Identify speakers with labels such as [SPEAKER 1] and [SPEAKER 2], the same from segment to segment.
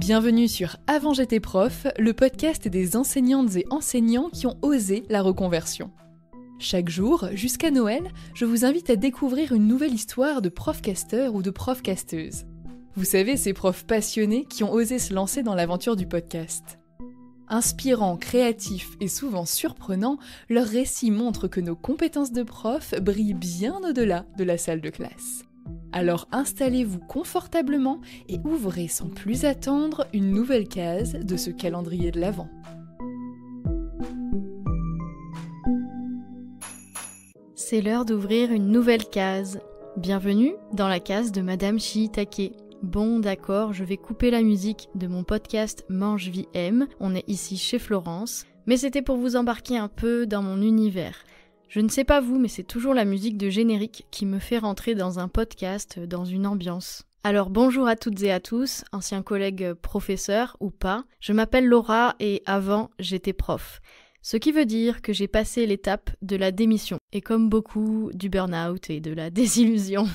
[SPEAKER 1] Bienvenue sur Avant j'étais prof, le podcast des enseignantes et enseignants qui ont osé la reconversion. Chaque jour, jusqu'à Noël, je vous invite à découvrir une nouvelle histoire de prof-casteur ou de prof-casteuse. Vous savez, ces profs passionnés qui ont osé se lancer dans l'aventure du podcast. Inspirants, créatifs et souvent surprenants, leurs récits montrent que nos compétences de prof brillent bien au-delà de la salle de classe. Alors installez-vous confortablement et ouvrez sans plus attendre une nouvelle case de ce calendrier de l'Avent.
[SPEAKER 2] C'est l'heure d'ouvrir une nouvelle case. Bienvenue dans la case de Madame Shiitake. Bon d'accord, je vais couper la musique de mon podcast Mange Vie M. On est ici chez Florence, mais c'était pour vous embarquer un peu dans mon univers. Je ne sais pas vous, mais c'est toujours la musique de générique qui me fait rentrer dans un podcast, dans une ambiance. Alors bonjour à toutes et à tous, anciens collègues professeurs ou pas. Je m'appelle Laura et avant j'étais prof. Ce qui veut dire que j'ai passé l'étape de la démission, et comme beaucoup, du burn-out et de la désillusion.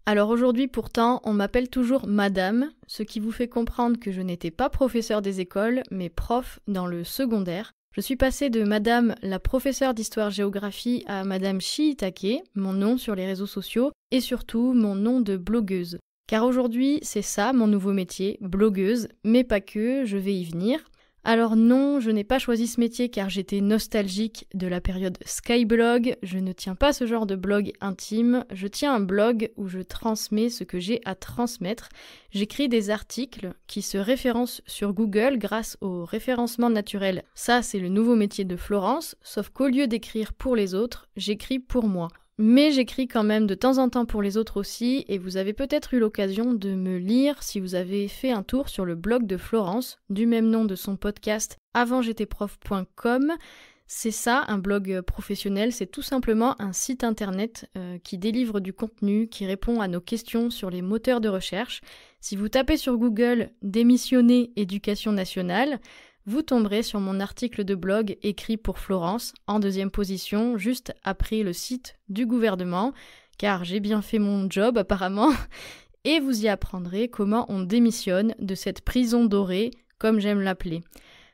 [SPEAKER 2] Alors aujourd'hui pourtant, on m'appelle toujours Madame, ce qui vous fait comprendre que je n'étais pas professeur des écoles, mais prof dans le secondaire. Je suis passée de Madame la professeure d'histoire-géographie à Madame Shiitake, mon nom sur les réseaux sociaux, et surtout mon nom de blogueuse. Car aujourd'hui, c'est ça mon nouveau métier, blogueuse, mais pas que, je vais y venir. Alors non, je n'ai pas choisi ce métier car j'étais nostalgique de la période Skyblog, je ne tiens pas ce genre de blog intime, je tiens un blog où je transmets ce que j'ai à transmettre. J'écris des articles qui se référencent sur Google grâce au référencement naturel. Ça, c'est le nouveau métier de Florence, sauf qu'au lieu d'écrire pour les autres, j'écris pour moi. Mais j'écris quand même de temps en temps pour les autres aussi, et vous avez peut-être eu l'occasion de me lire si vous avez fait un tour sur le blog de Florence, du même nom de son podcast avantj'étaisprof.com. C'est ça, un blog professionnel, c'est tout simplement un site internet qui délivre du contenu, qui répond à nos questions sur les moteurs de recherche. Si vous tapez sur Google « Démissionner éducation nationale », vous tomberez sur mon article de blog écrit pour Florence, en deuxième position, juste après le site du gouvernement, car j'ai bien fait mon job apparemment, et vous y apprendrez comment on démissionne de cette prison dorée, comme j'aime l'appeler.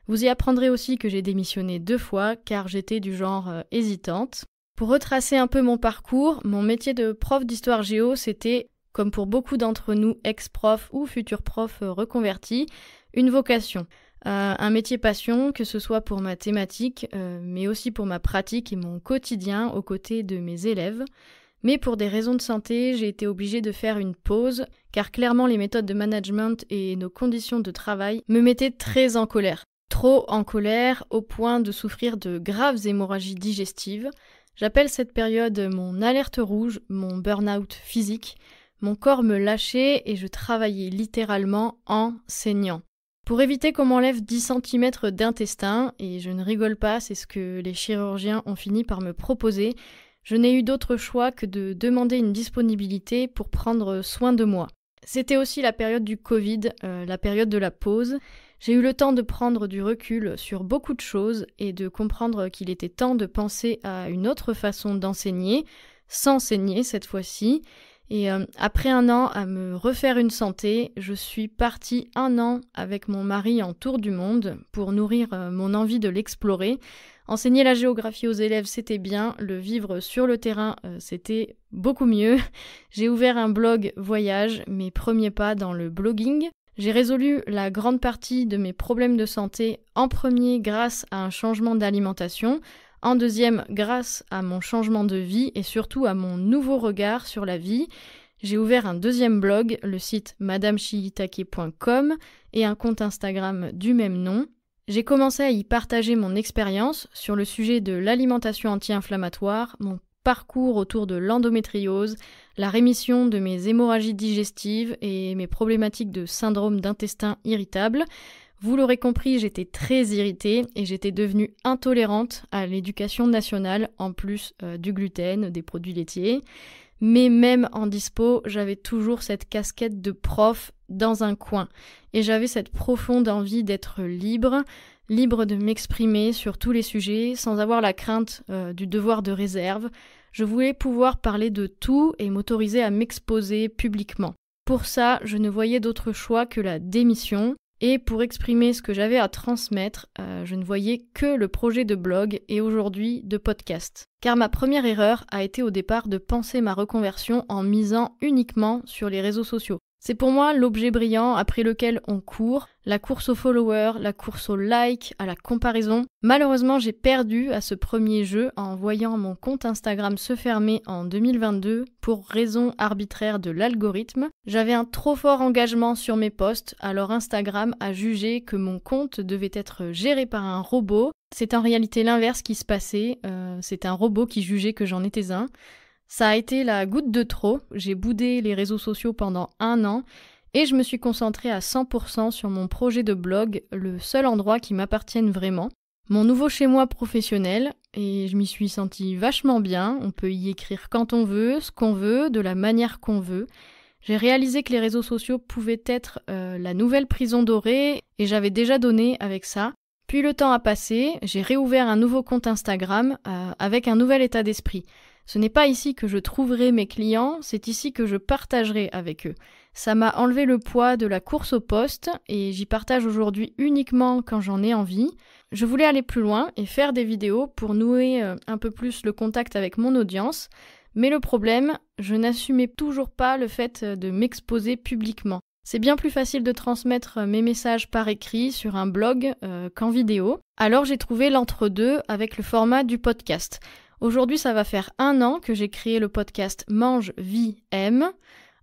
[SPEAKER 2] Vous y apprendrez aussi que j'ai démissionné 2 fois, car j'étais du genre hésitante. Pour retracer un peu mon parcours, mon métier de prof d'histoire géo, c'était, comme pour beaucoup d'entre nous ex-profs ou futurs profs reconvertis, une vocation. Un métier passion, que ce soit pour ma thématique, mais aussi pour ma pratique et mon quotidien aux côtés de mes élèves. Mais pour des raisons de santé, j'ai été obligée de faire une pause, car clairement les méthodes de management et nos conditions de travail me mettaient très en colère. Trop en colère, au point de souffrir de graves hémorragies digestives. J'appelle cette période mon alerte rouge, mon burn-out physique. Mon corps me lâchait et je travaillais littéralement en saignant. Pour éviter qu'on m'enlève 10 cm d'intestin, et je ne rigole pas, c'est ce que les chirurgiens ont fini par me proposer, je n'ai eu d'autre choix que de demander une disponibilité pour prendre soin de moi. C'était aussi la période du Covid, la période de la pause. J'ai eu le temps de prendre du recul sur beaucoup de choses et de comprendre qu'il était temps de penser à une autre façon d'enseigner, s'enseigner cette fois-ci. Et après 1 an à me refaire une santé, je suis partie 1 an avec mon mari en tour du monde pour nourrir mon envie de l'explorer. Enseigner la géographie aux élèves, c'était bien. Le vivre sur le terrain, c'était beaucoup mieux. J'ai ouvert un blog voyage, mes premiers pas dans le blogging. J'ai résolu la grande partie de mes problèmes de santé en premier grâce à un changement d'alimentation. En deuxième, grâce à mon changement de vie et surtout à mon nouveau regard sur la vie, j'ai ouvert un 2e blog, le site madameshiitake.com et un compte Instagram du même nom. J'ai commencé à y partager mon expérience sur le sujet de l'alimentation anti-inflammatoire, mon parcours autour de l'endométriose, la rémission de mes hémorragies digestives et mes problématiques de syndrome d'intestin irritable. Vous l'aurez compris, j'étais très irritée et j'étais devenue intolérante à l'éducation nationale, en plus du gluten, des produits laitiers. Mais même en dispo, j'avais toujours cette casquette de prof dans un coin. Et j'avais cette profonde envie d'être libre de m'exprimer sur tous les sujets, sans avoir la crainte du devoir de réserve. Je voulais pouvoir parler de tout et m'autoriser à m'exposer publiquement. Pour ça, je ne voyais d'autre choix que la démission. Et pour exprimer ce que j'avais à transmettre, je ne voyais que le projet de blog et aujourd'hui de podcast. Car ma première erreur a été au départ de penser ma reconversion en misant uniquement sur les réseaux sociaux. C'est pour moi l'objet brillant après lequel on court, la course aux followers, la course aux likes, à la comparaison. Malheureusement, j'ai perdu à ce premier jeu en voyant mon compte Instagram se fermer en 2022 pour raison arbitraire de l'algorithme. J'avais un trop fort engagement sur mes posts, alors Instagram a jugé que mon compte devait être géré par un robot. C'est en réalité l'inverse qui se passait, c'est un robot qui jugeait que j'en étais un. Ça a été la goutte de trop, j'ai boudé les réseaux sociaux pendant 1 an et je me suis concentrée à 100% sur mon projet de blog, le seul endroit qui m'appartienne vraiment. Mon nouveau chez-moi professionnel, et je m'y suis sentie vachement bien, on peut y écrire quand on veut, ce qu'on veut, de la manière qu'on veut. J'ai réalisé que les réseaux sociaux pouvaient être la nouvelle prison dorée et j'avais déjà donné avec ça. Puis le temps a passé, j'ai réouvert un nouveau compte Instagram avec un nouvel état d'esprit. Ce n'est pas ici que je trouverai mes clients, c'est ici que je partagerai avec eux. Ça m'a enlevé le poids de la course au poste et j'y partage aujourd'hui uniquement quand j'en ai envie. Je voulais aller plus loin et faire des vidéos pour nouer un peu plus le contact avec mon audience, mais le problème, je n'assumais toujours pas le fait de m'exposer publiquement. C'est bien plus facile de transmettre mes messages par écrit sur un blog qu'en vidéo. Alors j'ai trouvé l'entre-deux avec le format du podcast. Aujourd'hui, ça va faire 1 an que j'ai créé le podcast Mange, Vie, Aime.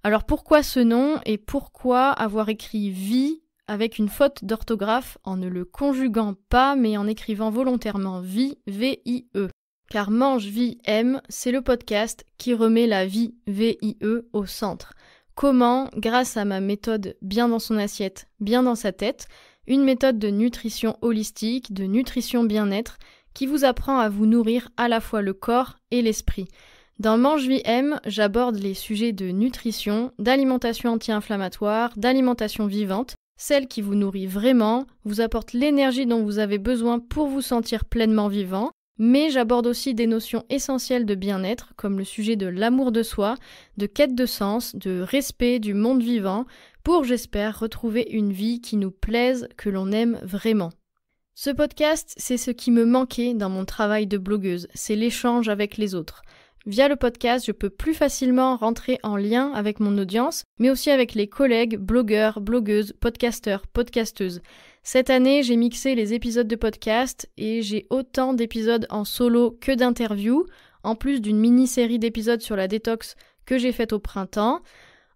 [SPEAKER 2] Alors pourquoi ce nom et pourquoi avoir écrit vie avec une faute d'orthographe en ne le conjuguant pas mais en écrivant volontairement vie, V-I-E. Car Mange, Vie, Aime, c'est le podcast qui remet la vie, V-I-E, au centre. Comment, grâce à ma méthode bien dans son assiette, bien dans sa tête, une méthode de nutrition holistique, de nutrition bien-être, qui vous apprend à vous nourrir à la fois le corps et l'esprit. Dans Mange Vie Aime, j'aborde les sujets de nutrition, d'alimentation anti-inflammatoire, d'alimentation vivante, celle qui vous nourrit vraiment, vous apporte l'énergie dont vous avez besoin pour vous sentir pleinement vivant, mais j'aborde aussi des notions essentielles de bien-être, comme le sujet de l'amour de soi, de quête de sens, de respect du monde vivant, pour, j'espère, retrouver une vie qui nous plaise, que l'on aime vraiment. Ce podcast, c'est ce qui me manquait dans mon travail de blogueuse, c'est l'échange avec les autres. Via le podcast, je peux plus facilement rentrer en lien avec mon audience, mais aussi avec les collègues, blogueurs, blogueuses, podcasteurs, podcasteuses. Cette année, j'ai mixé les épisodes de podcast et j'ai autant d'épisodes en solo que d'interviews, en plus d'une mini-série d'épisodes sur la détox que j'ai faite au printemps.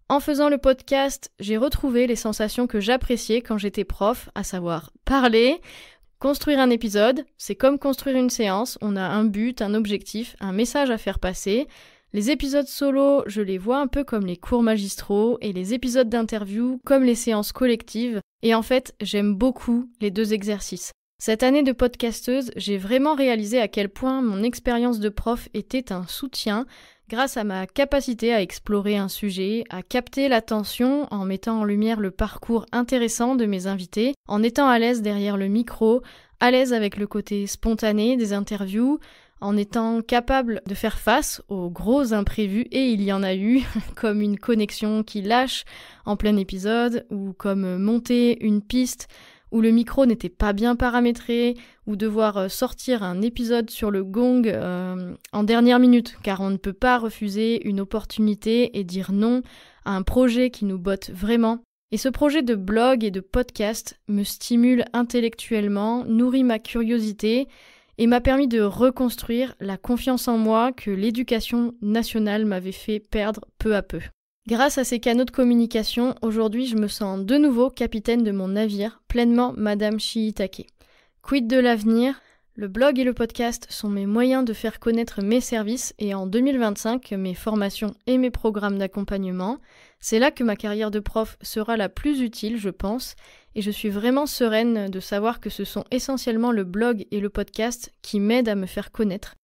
[SPEAKER 2] En faisant le podcast, j'ai retrouvé les sensations que j'appréciais quand j'étais prof, à savoir parler. Construire un épisode, c'est comme construire une séance, on a un but, un objectif, un message à faire passer. Les épisodes solo, je les vois un peu comme les cours magistraux et les épisodes d'interview comme les séances collectives. Et en fait, j'aime beaucoup les 2 exercices. Cette année de podcasteuse, j'ai vraiment réalisé à quel point mon expérience de prof était un soutien grâce à ma capacité à explorer un sujet, à capter l'attention en mettant en lumière le parcours intéressant de mes invités, en étant à l'aise derrière le micro, à l'aise avec le côté spontané des interviews, en étant capable de faire face aux gros imprévus, et il y en a eu, comme une connexion qui lâche en plein épisode, ou comme monter une piste où le micro n'était pas bien paramétré, ou devoir sortir un épisode sur le gong en dernière minute, car on ne peut pas refuser une opportunité et dire non à un projet qui nous botte vraiment. Et ce projet de blog et de podcast me stimule intellectuellement, nourrit ma curiosité et m'a permis de reconstruire la confiance en moi que l'éducation nationale m'avait fait perdre peu à peu. Grâce à ces canaux de communication, aujourd'hui je me sens de nouveau capitaine de mon navire, pleinement Madame Shiitake. Quid de l'avenir ? Le blog et le podcast sont mes moyens de faire connaître mes services et en 2025, mes formations et mes programmes d'accompagnement. C'est là que ma carrière de prof sera la plus utile, je pense, et je suis vraiment sereine de savoir que ce sont essentiellement le blog et le podcast qui m'aident à me faire connaître.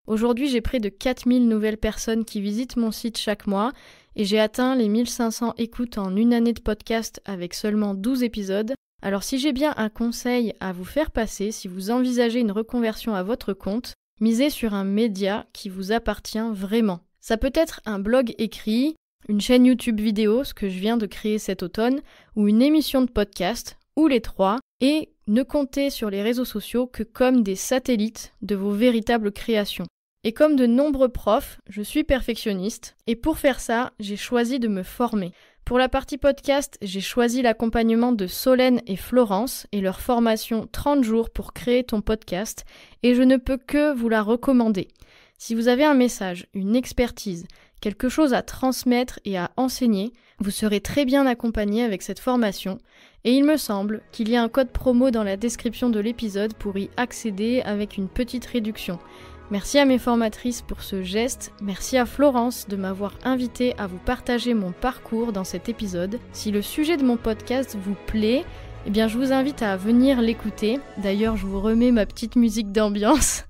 [SPEAKER 2] Aujourd'hui, j'ai près de 4000 nouvelles personnes qui visitent mon site chaque mois et j'ai atteint les 1500 écoutes en une année de podcast avec seulement 12 épisodes. Alors si j'ai bien un conseil à vous faire passer, si vous envisagez une reconversion à votre compte, misez sur un média qui vous appartient vraiment. Ça peut être un blog écrit, une chaîne YouTube vidéo, ce que je viens de créer cet automne, ou une émission de podcast. ou les trois, et ne comptez sur les réseaux sociaux que comme des satellites de vos véritables créations. Et comme de nombreux profs, je suis perfectionniste, et pour faire ça, j'ai choisi de me former. Pour la partie podcast, j'ai choisi l'accompagnement de Solène et Florence et leur formation 30 jours pour créer ton podcast, et je ne peux que vous la recommander. Si vous avez un message, une expertise, quelque chose à transmettre et à enseigner, vous serez très bien accompagné avec cette formation, et il me semble qu'il y a un code promo dans la description de l'épisode pour y accéder avec une petite réduction. Merci à mes formatrices pour ce geste, merci à Florence de m'avoir invité à vous partager mon parcours dans cet épisode. Si le sujet de mon podcast vous plaît, eh bien je vous invite à venir l'écouter. D'ailleurs, je vous remets ma petite musique d'ambiance.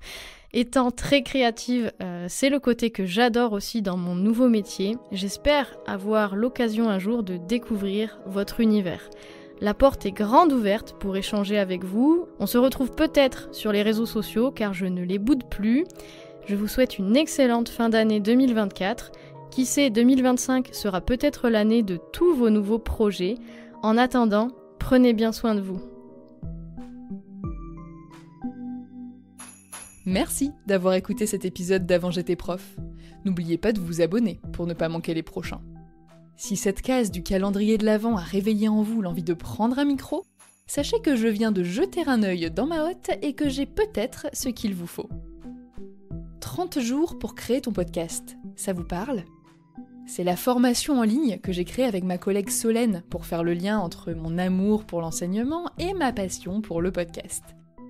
[SPEAKER 2] Étant très créative, c'est le côté que j'adore aussi dans mon nouveau métier. J'espère avoir l'occasion un jour de découvrir votre univers. La porte est grande ouverte pour échanger avec vous. On se retrouve peut-être sur les réseaux sociaux car je ne les boude plus. Je vous souhaite une excellente fin d'année 2024. Qui sait, 2025 sera peut-être l'année de tous vos nouveaux projets. En attendant, prenez bien soin de vous.
[SPEAKER 1] Merci d'avoir écouté cet épisode d'Avant j'étais prof. N'oubliez pas de vous abonner pour ne pas manquer les prochains. Si cette case du calendrier de l'Avent a réveillé en vous l'envie de prendre un micro, sachez que je viens de jeter un œil dans ma hotte et que j'ai peut-être ce qu'il vous faut. 30 jours pour créer ton podcast, ça vous parle ? C'est la formation en ligne que j'ai créée avec ma collègue Solène pour faire le lien entre mon amour pour l'enseignement et ma passion pour le podcast.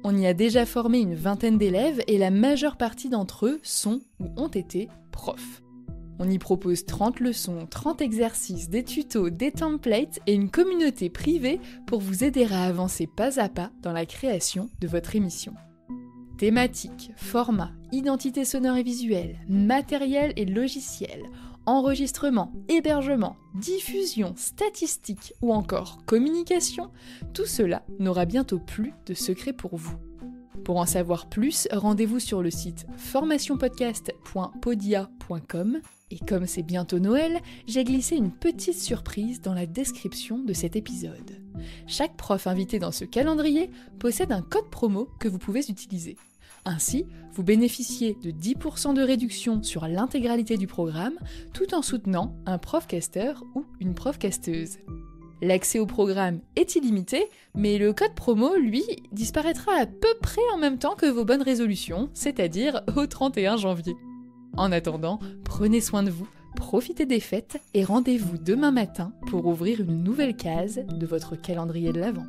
[SPEAKER 1] On y a déjà formé une 20aine d'élèves et la majeure partie d'entre eux sont ou ont été profs. On y propose 30 leçons, 30 exercices, des tutos, des templates et une communauté privée pour vous aider à avancer pas à pas dans la création de votre émission. Thématiques, formats, identité sonore et visuelle, matériel et logiciel, enregistrement, hébergement, diffusion, statistiques ou encore communication, tout cela n'aura bientôt plus de secret pour vous. Pour en savoir plus, rendez-vous sur le site formationpodcast.podia.com et comme c'est bientôt Noël, j'ai glissé une petite surprise dans la description de cet épisode. Chaque prof invité dans ce calendrier possède un code promo que vous pouvez utiliser. Ainsi, vous bénéficiez de 10% de réduction sur l'intégralité du programme tout en soutenant un profcasteur ou une profcasteuse. L'accès au programme est illimité, mais le code promo, lui, disparaîtra à peu près en même temps que vos bonnes résolutions, c'est-à-dire au 31 janvier. En attendant, prenez soin de vous, profitez des fêtes et rendez-vous demain matin pour ouvrir une nouvelle case de votre calendrier de l'Avent.